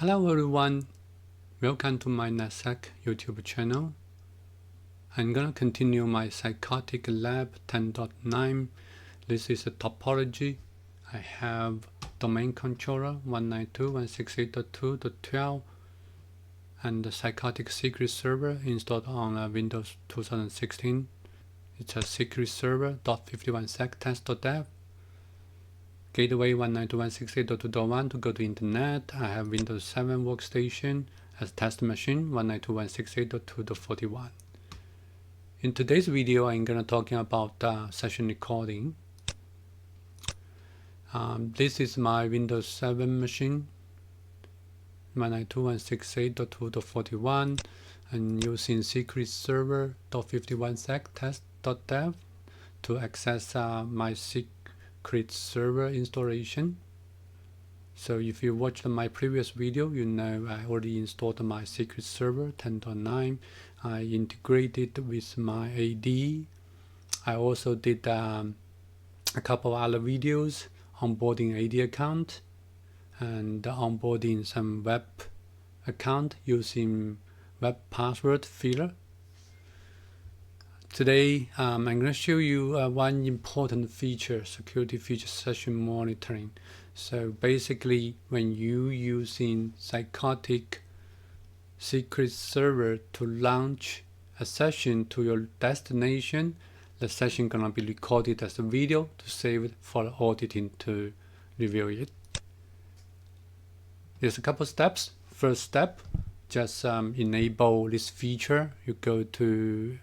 Hello everyone, welcome to my NetSec YouTube channel. I'm gonna continue my Thycotic Lab 10.9. This is a topology. I have domain controller 192.168.2.12 and the Thycotic Secret Server installed on Windows 2016. It's a secret server .51sec test.dev. Gateway 192.168.2.1 to go to internet. I have Windows 7 workstation as test machine 192.168.2.41. In today's video, I'm gonna talking about session recording. This is my Windows 7 machine 192.168.2.41 and using secret server .51sec test.dev to access my secret server installation. So if you watched my previous video, you know I already installed my secret server 10.9. I integrated with my AD. I also did a couple other videos onboarding AD account and onboarding some web account using web password filler. Today, I'm going to show you one important feature, security feature, session monitoring. So basically, when you using Thycotic Secret Server to launch a session to your destination, the session gonna be recorded as a video to save it for auditing to review it. There's a couple steps. First step, just enable this feature. You go to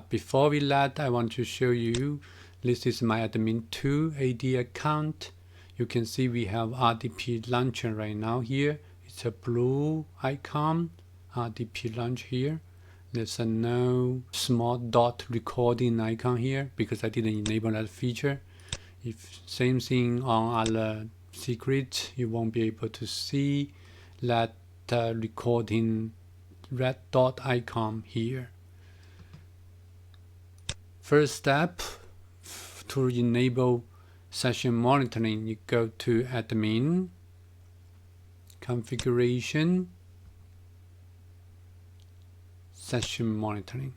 before that, I want to show you, this is my admin 2 AD account. You can see we have RDP launcher right now here. It's a blue icon, RDP launch here. There's a no small dot recording icon here because I didn't enable that feature. If same thing on other secrets, you won't be able to see that recording red dot icon here. First step, to enable session monitoring, you go to admin, configuration, session monitoring.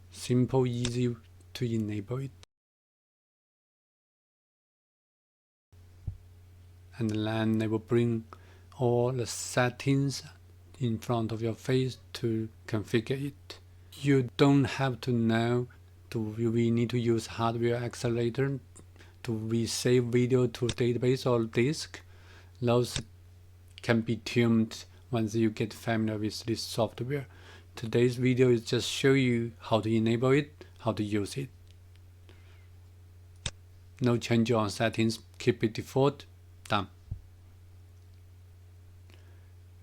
Simple, easy to enable it. And then it will bring all the settings in front of your face to configure it. You don't have to know we need to use hardware accelerator to save video to database or disk. Those can be tuned once you get familiar with this software. Today's video is just show you how to enable it, how to use it. No change on settings, keep it default, done.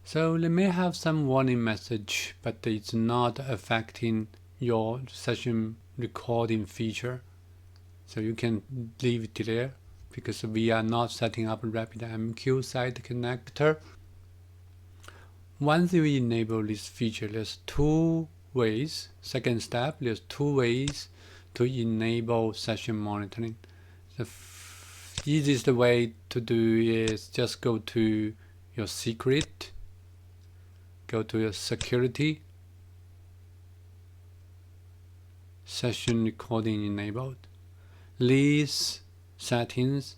So they may have some warning message, but it's not affecting your session recording feature. So you can leave it there because we are not setting up a RapidMQ side connector. Once you enable this feature, there's two ways. Second step, there's two ways to enable session monitoring. The easiest way to do is just go to your secret, go to your security, session recording enabled. These settings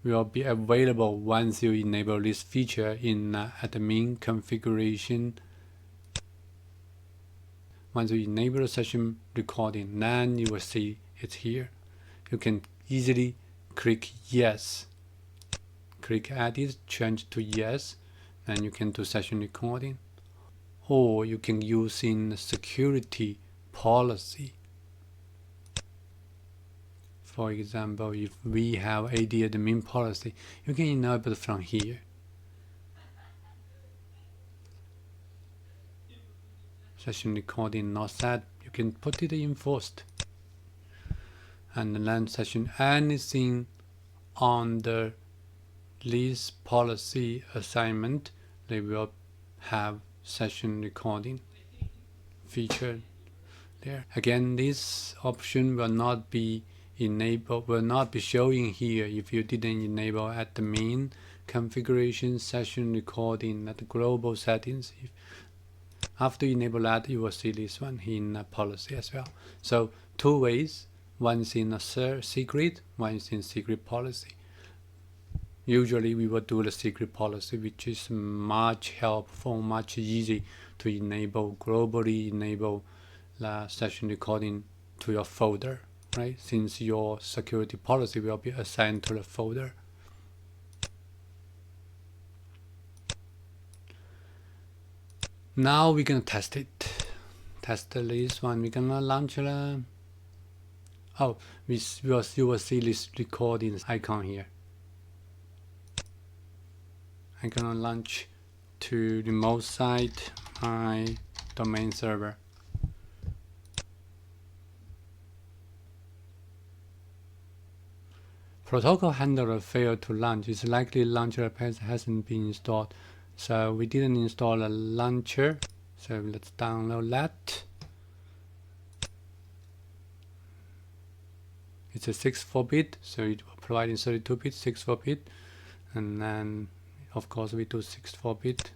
will be available once you enable this feature in admin configuration. Once you enable the session recording, then you will see it here. You can easily click yes. Click edit, change to yes, and you can do session recording. Or you can use in security policy. For example, if we have AD admin policy, you can enable it from here. Session recording not set, you can put it in first. And then session anything under this policy assignment, they will have session recording feature there. Again, this option will not be showing here if you didn't enable admin configuration, session recording, at the global settings. After you enable that, you will see this one in policy as well. So 2 ways. One is in a secret, one is in secret policy. Usually we will do the secret policy, which is much helpful, much easy to enable, globally enable the session recording to your folder, right? Since your security policy will be assigned to the folder. Now we're gonna test it. Test this one. We're gonna launch the. Oh, you will see this recording icon here. I'm gonna launch to remote site my domain server. Protocol handler failed to launch. It's likely launcher hasn't been installed. So we didn't install a launcher. So let's download that. It's a 64-bit, so it will provide in 32-bit, 64-bit, and then of course we do 64-bit.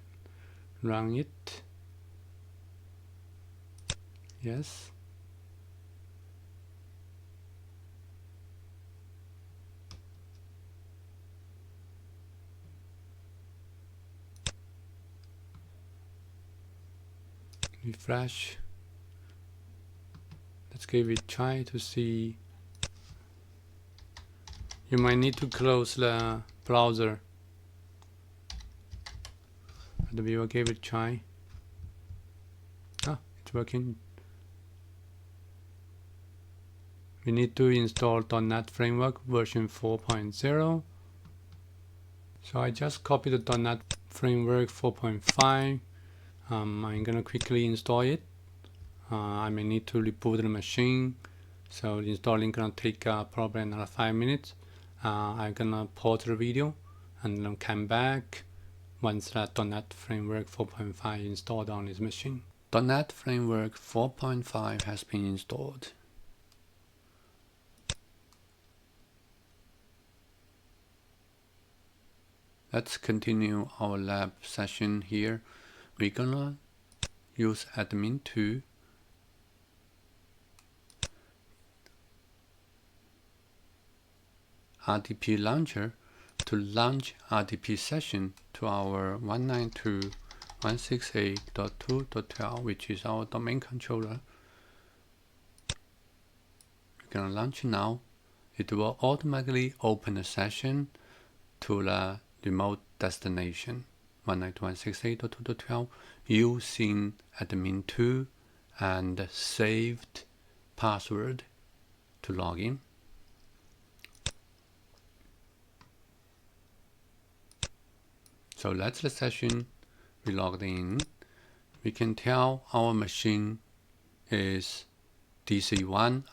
Run it. Yes. Refresh. Let's give it a try to see. You might need to close the browser. But we will give it a try. Ah, it's working. We need to install .NET Framework version 4.0. So I just copied the .NET Framework 4.5. I'm gonna quickly install it. I may need to reboot the machine, so installing gonna take probably another 5 minutes. I'm gonna pause the video and then come back once that .NET Framework 4.5 installed on this machine. .NET Framework 4.5 has been installed. Let's continue our lab session here. We're gonna use admin2 RDP launcher to launch RDP session to our 192.168.2.12, which is our domain controller. We're gonna launch now. It will automatically open a session to the remote destination 192.168.2.12 using admin2 and saved password to log in. So that's the session we logged in. We can tell our machine is DC1,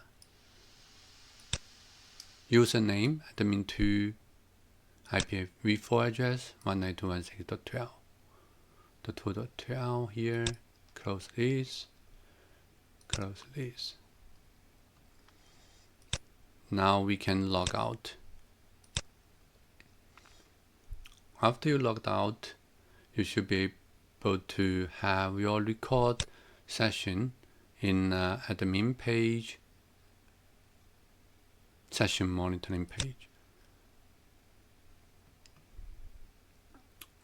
username admin2, IPv4 address 192.168.12. The 2.12 here, close this, close this. Now we can log out. After you logged out, you should be able to have your record session in admin page, session monitoring page.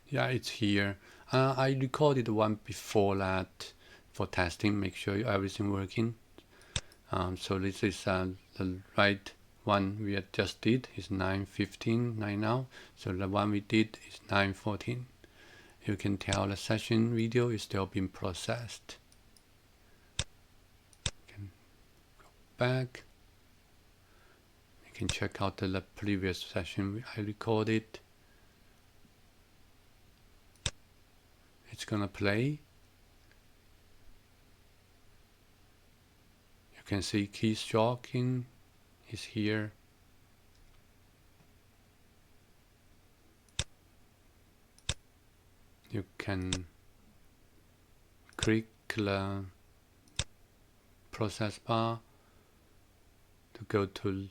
Yeah, it's here. I recorded one before that for testing, make sure everything working. So this is the right one we just did is 9:15 right now. So the one we did is 9:14. You can tell the session video is still being processed. You can go back. You can check out the previous session I recorded. It's gonna play. You can see keystroking is here. You can click the process bar to go to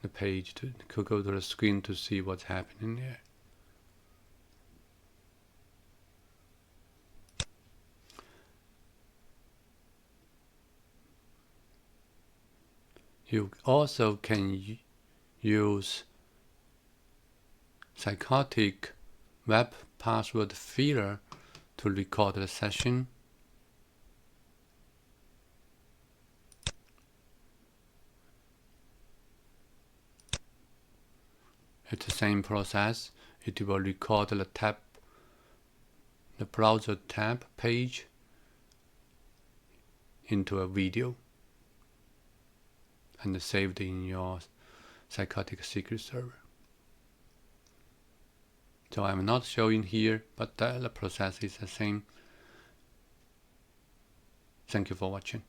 the page to go to the screen to see what's happening there. You also can use Thycotic web password filler to record the session. It's the same process. It will record the browser tab page into a video and saved in your Thycotic secret server. So I'm not showing here, but the process is the same. Thank you for watching.